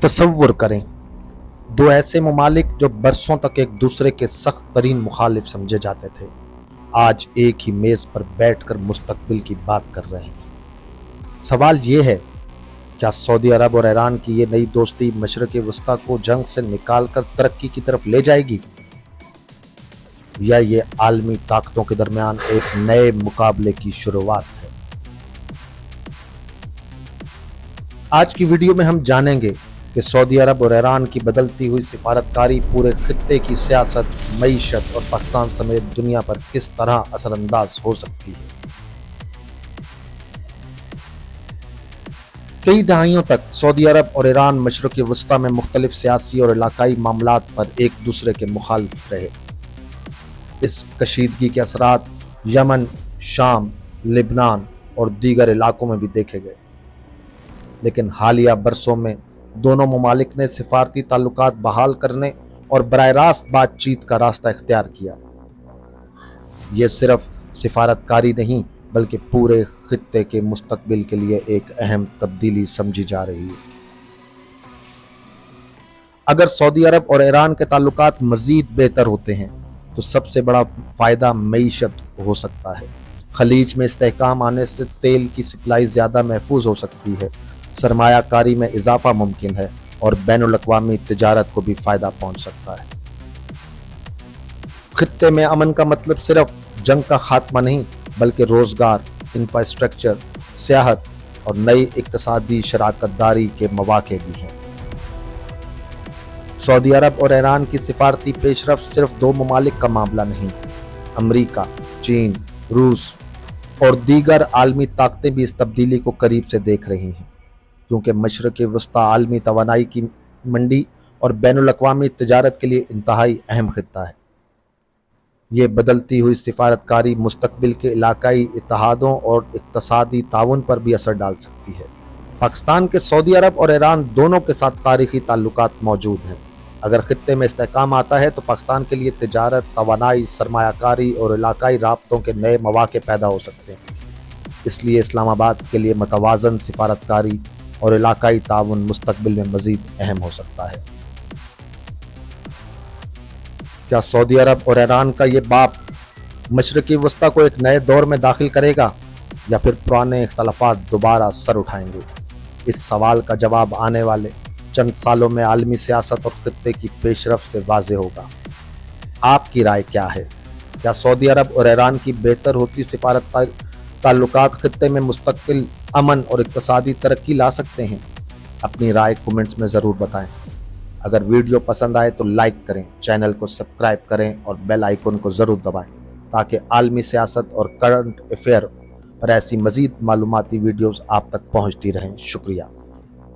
तसव्वुर करें, दो ऐसे ममालिक जो बरसों तक एक दूसरे के सख्त तरीन मुखालिफ समझे जाते थे, आज एक ही मेज पर बैठकर मुस्तकबिल की बात कर रहे हैं। सवाल ये है, क्या सऊदी अरब और ईरान की ये नई दोस्ती मशरिक़ वस्ता को जंग से निकालकर तरक्की की तरफ ले जाएगी, या ये आलमी ताकतों के दरमियान एक नए मुकाबले की शुरुआत है? आज की वीडियो में हम जानेंगे कि सऊदी अरब और ईरान की बदलती हुई सिफारतकारी पूरे खित्ते की सियासत, मईशत और पाकिस्तान समेत दुनिया पर किस तरह असरअंदाज हो सकती है। कई दहाइयों तक सऊदी अरब और ईरान मशरिक़ वस्ता में मुख्तलिफ सियासी और इलाकाई मामलात पर एक दूसरे के मुखालिफ रहे। इस कशीदगी के असरात यमन, शाम, लिबनान और दीगर इलाकों में भी देखे गए, लेकिन हालिया बरसों में दोनों ममालिक ने सिफारती ताल्लुकात बहाल करने और बराह रास्त बातचीत का रास्ता इख्तियार किया। ये सिर्फ सिफारतकारी नहीं बल्कि पूरे खित्ते के मुस्तकबिल के लिए एक अहम तब्दीली समझी जा रही है। अगर सऊदी अरब और ईरान के ताल्लुकात मजीद बेहतर होते हैं तो सबसे बड़ा फ़ायदा मईशत हो सकता है। खलीज में इस्तेहकाम आने से तेल की सप्लाई ज़्यादा महफूज हो सकती है, सरमायाकारी में इजाफा मुमकिन है और बैनुल-अक़वामी तिजारत को भी फ़ायदा पहुँच सकता है। खित्ते में अमन का मतलब सिर्फ जंग का खात्मा नहीं बल्कि रोज़गार, इंफ्रास्ट्रक्चर, सियाहत और नई इक़्तिसादी शराकतदारी के मौक़े भी हैं। सऊदी अरब और ईरान की सिफारती पेशरफ्त सिर्फ दो ममालिक का मामला नहीं, अमरीका, चीन, रूस और दीगर आलमी ताकतें भी इस तब्दीली को करीब से देख रही हैं, क्योंकि मशरिक़ वस्ता आलमी तवानाई की मंडी और बैनुल-अक़वामी तिजारत के लिए इंतहाई अहम खित्ता है। ये बदलती हुई सिफारतकारी मुस्तकबिल के इलाकाई इत्तेहादों और इक़्तिसादी ताउन पर भी असर डाल सकती है। पाकिस्तान के सऊदी अरब और ईरान दोनों के साथ तारीखी ताल्लुकात मौजूद हैं। अगर खित्ते में इस्तेहकाम आता है तो पाकिस्तान के लिए तिजारत, तवानाई, सरमायाकारी और इलाकाई राब्तों के नए मौक़े पैदा हो सकते हैं। इसलिए इस्लामाबाद के लिए मतवाज़न सिफारतकारी और इलाकाई ताउन मुस्तकबिल में मज़ीद अहम हो सकता है। क्या सऊदी अरब और ईरान का ये बाप मशरिक़ वस्ता को एक नए दौर में दाखिल करेगा या फिर पुराने इख्तलाफात दोबारा सर उठाएंगे? इस सवाल का जवाब आने वाले चंद सालों में आलमी सियासत और खित्ते की पेशरफ्त से वाज़ेह होगा। आपकी राय क्या है? क्या सऊदी अरब और ईरान की बेहतर होती सिफारत ताल्लुकात खित्ते में मुस्तकिल अमन और इक़्तिसादी तरक्की ला सकते हैं? अपनी राय कमेंट्स में ज़रूर बताएं। अगर वीडियो पसंद आए तो लाइक करें, चैनल को सब्सक्राइब करें और बेल आइकन को ज़रूर दबाएं ताकि आलमी सियासत और करंट अफेयर पर ऐसी मज़ीद मालूमाती वीडियोज़ आप तक पहुँचती रहें। शुक्रिया।